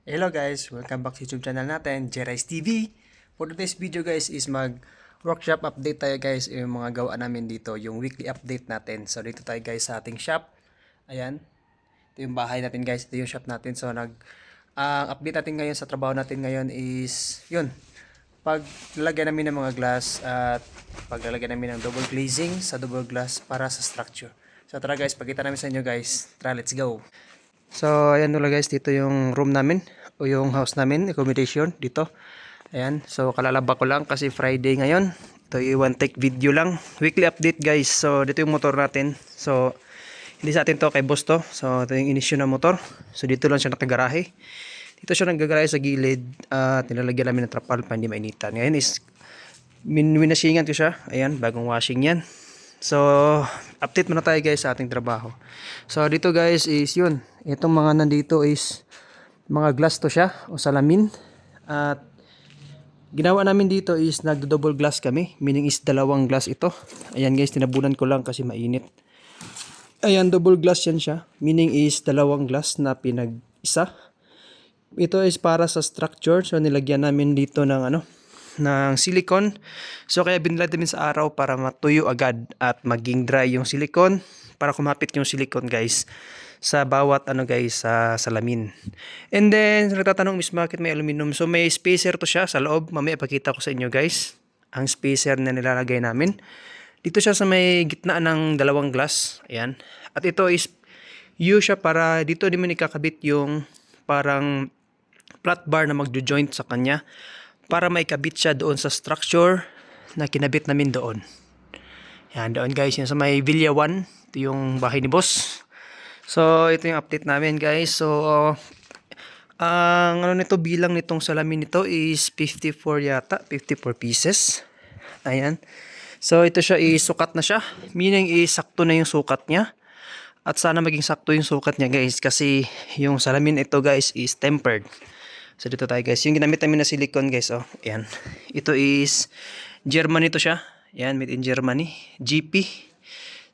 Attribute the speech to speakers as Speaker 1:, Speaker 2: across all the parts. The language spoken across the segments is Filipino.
Speaker 1: Hello guys, welcome back sa YouTube channel natin, Jerice TV. For today's video guys is workshop update tayo guys, yung mga gawa namin dito, yung weekly update natin. So dito tayo guys sa ating shop. Ayan, ito yung bahay natin guys, ito yung shop natin. So update natin ngayon sa trabaho natin ngayon is yun. Paglalagyan namin ng mga glass at paglalagyan namin ng double glazing sa double glass para sa structure. So tara guys, pakita namin sa inyo guys. Tara, let's go. So, ayan nila guys, dito yung room namin o yung house namin, accommodation dito. Ayan, so kalalaba ko lang kasi Friday ngayon. Ito yung one take video lang. Weekly update guys. So, dito yung motor natin. So, hindi sa atin to, kay boss to. So, ito yung inisyo na motor. So, dito lang siya nakagarahe. Dito siya nagagarahe sa gilid at nilalagyan namin ng trapal pa hindi mainitan. Ngayon is, winasingan ko siya. Ayan, bagong washing yan. So, update muna tayo guys sa ating trabaho. So, dito guys is yun. Itong mga nandito is mga glass to siya o salamin. At ginawa namin dito is nagdo-double glass kami. Meaning is dalawang glass ito. Ayan guys, tinabunan ko lang kasi mainit. Ayan, double glass yan siya. Meaning is dalawang glass na pinag-isa. Ito is para sa structure. So, nilagyan namin dito ng ng silicone. So kaya binilad namin sa araw para matuyo agad at maging dry yung silicone para kumapit yung silicone guys sa bawat guys sa salamin. And then nagtatanong Miss bakit may aluminum? So may spacer to siya sa loob. Mamaya ipakita ko sa inyo guys ang spacer na nilalagay namin. Dito siya sa may gitna ng dalawang glass. Ayan. At ito is U siya para dito din mo ikakabit yung parang flat bar na magjo-joint sa kanya para maikabit siya doon sa structure na kinabit namin doon. Yan, doon guys, yung sa may Villa 1. Ito yung bahay ni boss. So, ito yung update namin guys. So, ang nito bilang nitong salamin nito is 54 yata, 54 pieces. Ayan. So, ito siya isukat na siya. Meaning, sakto na yung sukat niya. At sana maging sakto yung sukat niya guys kasi yung salamin ito guys is tempered. So dito tayo guys, yung ginamit namin na silicone guys, oh, ayan. Ito is Germany to siya. Ayan, made in Germany. GP.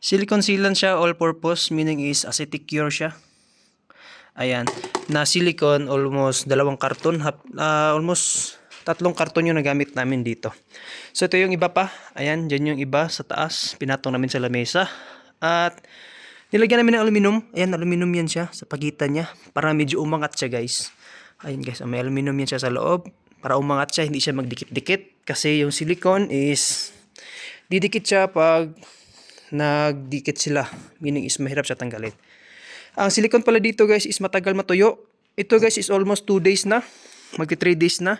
Speaker 1: Silicone sealant siya, all purpose, meaning is acetic cure siya. Ayan, na silicone almost dalawang karton, almost 3 karton yung nagamit namin dito. So ito yung iba pa. Ayan, dyan yung iba sa taas, pinatong namin sa lamesa. At nilagyan namin ng aluminum. Ayan, aluminum yan siya sa pagitan niya para medyo umangat siya guys. Ayun guys, may aluminum yan siya sa loob para umangat siya, hindi siya magdikit-dikit kasi yung silicone is didikit siya pag nagdikit sila, meaning is mahirap siya tanggalin. Ang silicone pala dito guys is matagal matuyo. Ito guys is almost 2 days na, magti 3 days na.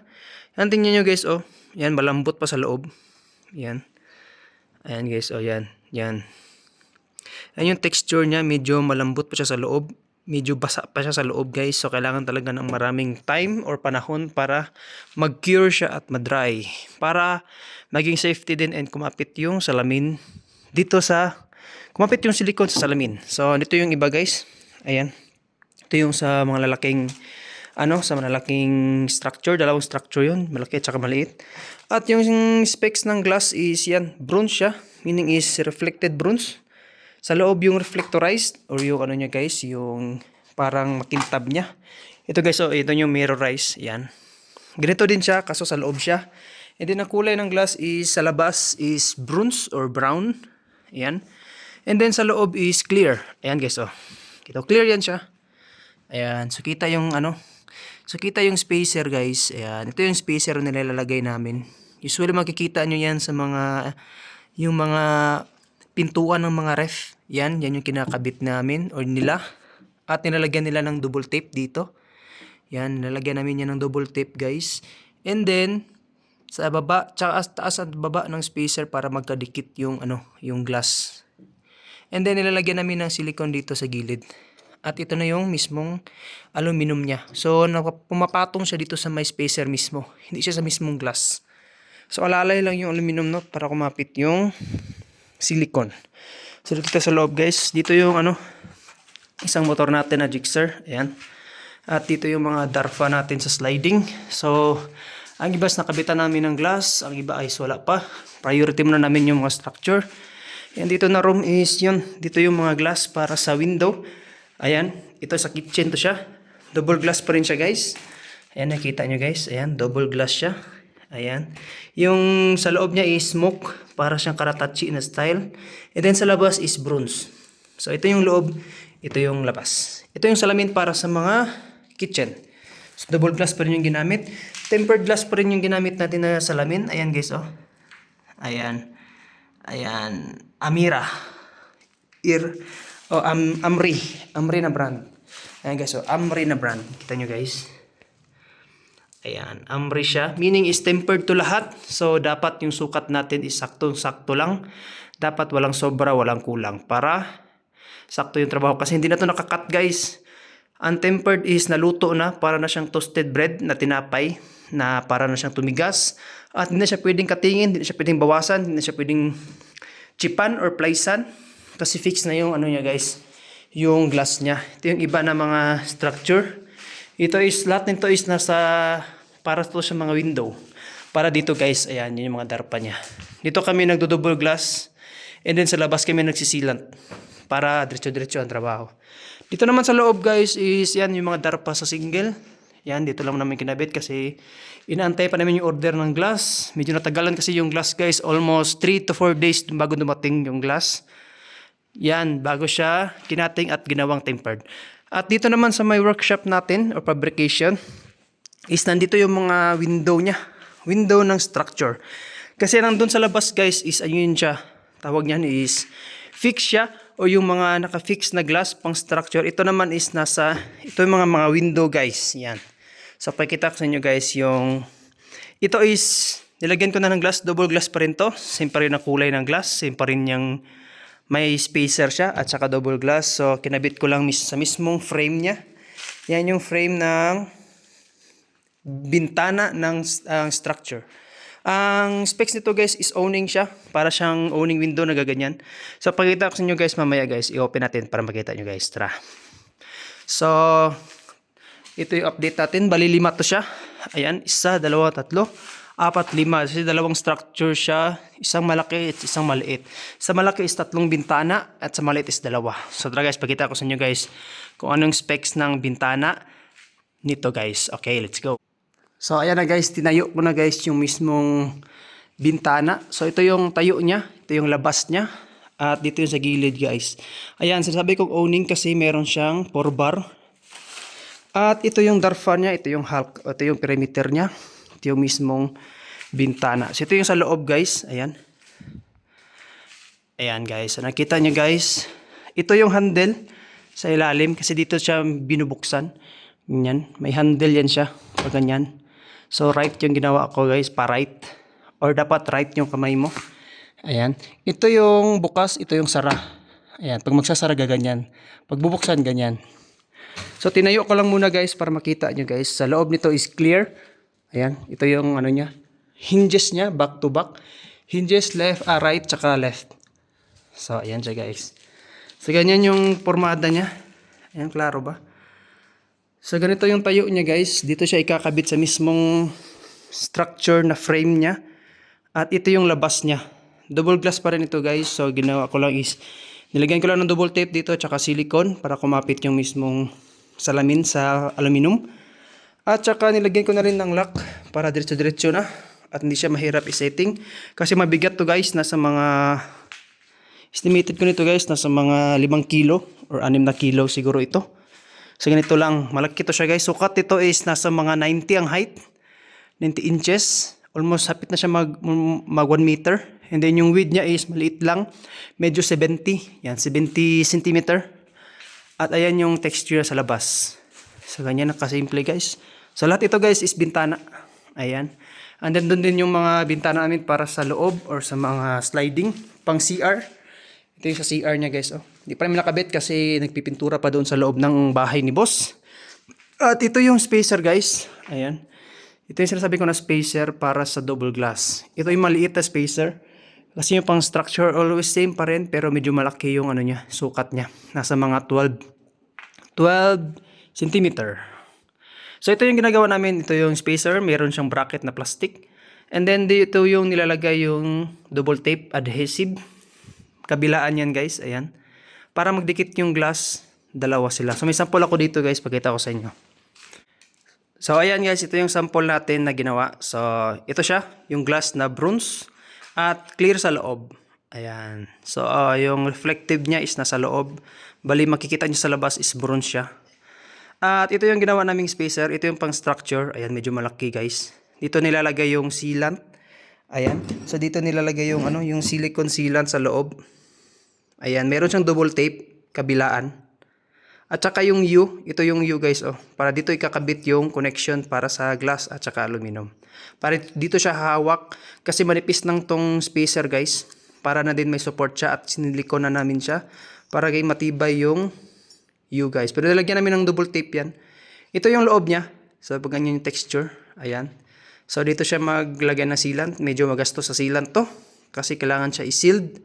Speaker 1: Yan, tingnan nyo guys, oh, yan, malambot pa sa loob. Yan, ayan guys, oh, yan, yan. Yan yung texture niya, medyo malambot pa siya sa loob. Medyo basa pa siya sa loob guys. So kailangan talaga ng maraming time or panahon para mag-cure siya at ma-dry. Para maging safety din and kumapit yung salamin dito kumapit yung silicone sa salamin. So dito yung iba guys. Ayan. Ito yung sa mga lalaking sa malalaking structure. Dalawang structure yun. Malaki at saka maliit. At yung specs ng glass is yan. Bronze siya. Meaning is reflected bronze. Sa loob yung reflectorized or yung niya guys, yung parang makintab niya. Ito guys, oh, ito yung mirrorized. Yan. Ganito din siya, kaso sa loob siya. And then ang kulay ng glass is sa labas is bronze or brown. Yan. And then sa loob is clear. Ayan guys, oh. Ito clear yan siya. Ayan. So kita yung spacer guys. Ayan. Ito yung spacer na nilalagay namin. Usually makikita nyo yan sa yung mga pintuan ng mga ref. Yan yung kinakabit namin or nila. At nilalagyan nila ng double tape dito. Yan, nilalagyan namin yan ng double tape guys. And then, sa baba, tsaka taas at baba ng spacer para magkadikit yung yung glass. And then nilalagyan namin ng silicone dito sa gilid. At ito na yung mismong aluminum niya. So, pumapatong siya dito sa may spacer mismo. Hindi siya sa mismong glass. So, alalay lang yung aluminum note para kumapit yung silicone. So dito sa loob guys, dito yung isang motor natin na Gixxer, ayan. At dito yung mga darfa natin sa sliding. So ang iba nakabitan namin ng glass, ang iba ay wala pa. Priority muna namin yung mga structure. And dito na room is yun, dito yung mga glass para sa window. Ayan, ito sa kitchen to siya. Double glass pa rin siya guys. Ayan, nakita nyo guys. Ayan, double glass siya. Ayan. Yung sa loob niya is smoke. Para siyang karatachi na style. And then sa labas is bronze. So ito yung loob. Ito yung labas. Ito yung salamin para sa mga kitchen. So double glass pa rin yung ginamit. Tempered glass pa rin yung ginamit natin na salamin. Ayan guys, oh. Ayan. Ayan. Amira. Amri. Amri na brand. Ayan guys, oh. Amri na brand. Kita nyo guys. Ayan, Amri siya. Meaning is tempered to lahat. So, dapat yung sukat natin is sakto-sakto lang. Dapat walang sobra, walang kulang. Para sakto yung trabaho. Kasi hindi na to nakakat guys. Untempered is naluto na. Para na siyang toasted bread na tinapay. Na para na siyang tumigas. At hindi na siya pwedeng katingin. Hindi na siya pwedeng bawasan. Hindi na siya pwedeng chipan or plysan. Kasi fix na yung ano niya guys. Yung glass niya. Ito yung iba na mga structure. Ito is, lahat nito is nasa, para to sa mga window. Para dito guys, ayan, yun yung mga darpa niya. Dito kami nagdo-double glass. And then sa labas kami nagsisilant. Para diretso-diretso ang trabaho. Dito naman sa loob guys is, yan yung mga darpa sa single. Yan, dito lang namin kinabit kasi inaantay pa namin yung order ng glass. Medyo natagalan kasi yung glass guys. Almost 3 to 4 days bago dumating yung glass. Yan, bago siya kinating at ginawang tempered. At dito naman sa may workshop natin or fabrication is nandito yung mga window niya. Window ng structure. Kasi nandun sa labas guys is ayun siya. Tawag niyan is fix siya o yung mga naka-fix na glass pang structure. Ito naman is nasa, ito yung mga window guys. Yan. So pakita ko sa inyo guys yung, ito is, nilagyan ko na ng glass, double glass pa rin to. Same pa rin ang kulay ng glass. Same pa rin yung may spacer siya at saka double glass. So, kinabit ko lang sa mismong frame niya. Yan yung frame ng bintana ng structure. Ang specs nito guys is owning siya. Para siyang owning window na gaganyan. So, pakita ko sa inyo guys mamaya guys. I-open natin para makita nyo guys. Tara. So, ito yung update natin. Bali 5 to siya. Ayan. 1, 2, 3. 4, 5. Kasi dalawang structure siya. Isang malaki at isang maliit. Sa malaki is 3 bintana at sa maliit is 2. So tara guys, pakita ko sa inyo guys kung anong specs ng bintana nito guys. Okay, let's go. So ayan na guys, tinayo ko na guys yung mismong bintana. So ito yung tayo niya. Ito yung labas niya. At dito yung sa gilid guys. Ayan, sinasabi kong owning kasi meron siyang 4 bar. At ito yung darfa niya. Ito yung hulk. Ito yung perimeter niya. Ito yung mismong bintana. So ito yung sa loob guys. Ayan. Ayan guys. So nakita nyo guys. Ito yung handle sa ilalim. Kasi dito siya binubuksan. Ganyan. May handle yan siya. Pag ganyan. So right yung ginawa ko guys. Pa-right. Or dapat right yung kamay mo. Ayan. Ito yung bukas. Ito yung sara. Ayan. Pag magsasara ganyan. Pag bubuksan ganyan. So tinayo ko lang muna guys para makita nyo guys. Sa loob nito is clear. Ayan, ito yung ano niya. Hinges niya, back to back. Hinges left, right, tsaka left. So, ayan siya guys. So, ganyan yung formada niya. Ayan, klaro ba? So, ganito yung tayo niya guys. Dito siya ikakabit sa mismong structure na frame niya. At ito yung labas niya. Double glass pa rin ito guys. So, ginawa ko lang is, nilagyan ko lang ng double tape dito, tsaka silicone para kumapit yung mismong salamin sa aluminum. At saka nilagyan ko na rin ng lock para diretso-diretso na. At hindi siya mahirap i-setting. Kasi mabigat to guys. Nasa mga, estimated ko nito guys, nasa mga 5 kilo or 6 na kilo siguro ito. So ganito lang. Malaki to siya guys. Sukat ito is nasa mga 90 ang height. 90 inches. Almost hapit na siya mag 1 meter. And then yung width niya is maliit lang. Medyo 70. Yan, 70 cm. At ayan yung texture sa labas. So ganyan nakasimple guys. So lahat ito guys is bintana. Ayan. And then doon din yung mga bintana namin para sa loob or sa mga sliding. Pang CR. Ito yung sa CR niya guys. Oh. Hindi pa namin nakabit kasi nagpipintura pa doon sa loob ng bahay ni boss. At ito yung spacer guys. Ayan. Ito yung sinasabi ko na spacer para sa double glass. Ito yung maliit na spacer. Kasi yung pang structure always same pa rin pero medyo malaki yung ano niya, sukat niya. Nasa mga 12 centimeter. So ito yung ginagawa namin, ito yung spacer, meron siyang bracket na plastic. And then dito yung nilalagay yung double tape adhesive. Kabilaan yan guys, ayan. Para magdikit yung glass, dalawa sila. So may sample ako dito guys, pakita ko sa inyo. So ayan guys, ito yung sample natin na ginawa. So ito siya, yung glass na bronze at clear sa loob. Ayan. So yung reflective niya is nasa loob. Bali makikita niyo sa labas is bronze siya. At ito yung ginawa naming spacer. Ito yung pang structure. Ayan, medyo malaki guys. Dito nilalagay yung sealant. Ayan. So dito nilalagay yung yung silicone sealant sa loob. Ayan, meron siyang double tape kabilaan. At saka yung U, ito yung U guys, para dito ikakabit yung connection para sa glass at saka aluminum. Para dito siya hahawak kasi manipis ng tong spacer guys. Para na din may support siya at sinilikon na namin siya para gay matibay yung U guys. Pero nilagyan namin ng double tape yan. Ito yung loob niya. So pag ganyan yung texture, ayan. So dito siya maglagay ng sealant. Medyo magastos sa sealant to kasi kailangan siya i-sealed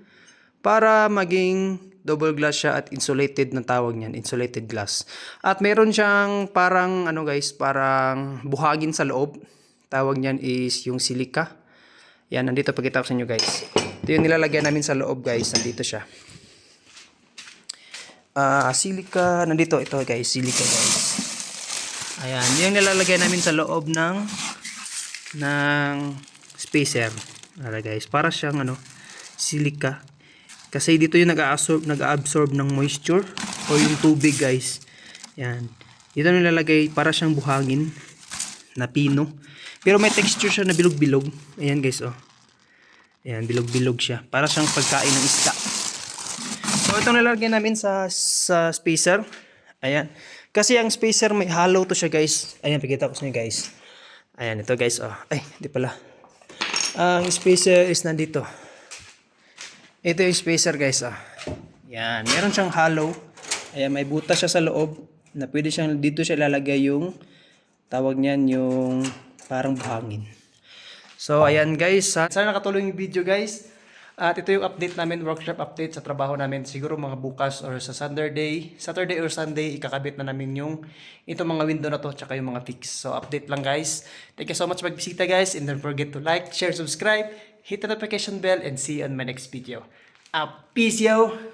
Speaker 1: para maging double glass siya at insulated na tawag niyan, insulated glass. At meron siyang parang guys, parang buhagin sa loob. Tawag niyan is yung silica. Yan, nandito pakita ko sa inyo guys. Ito yung nilalagyan namin sa loob guys, nandito siya. Silica, nandito ito guys, silica guys. Ayan, yung nilalagay namin sa loob ng spacer. Ara guys, para siyang silica. Kasi dito yung nag-absorb ng moisture o yung tubig guys. Yan. Dito nilalagay para siyang buhangin na pino. Pero may texture siya na bilog-bilog. Ayan guys Ayan, bilog-bilog siya. Para siyang pagkain ng isda. So itong nilalagay namin sa spacer. Ayan. Kasi ang spacer may hollow to siya guys. Ayan, pakita ko sa inyo guys. Ayan, ito guys Ay, di pala. Ang spacer is nandito. Ito yung spacer guys Yan, meron siyang hollow. Ayan, may butas siya sa loob na pwede siyang dito siya ilalagay yung tawag niyan yung parang buhangin. So ayan guys, sana nakatulong yung video guys. At ito yung update namin, workshop update sa trabaho namin. Siguro mga bukas or sa Saturday or Sunday ikakabit na namin yung itong mga window na to tsaka yung mga fix. So update lang guys. Thank you so much magbisita guys, and don't forget to like, share, subscribe, hit the notification bell, and see you on my next video. Peace yo!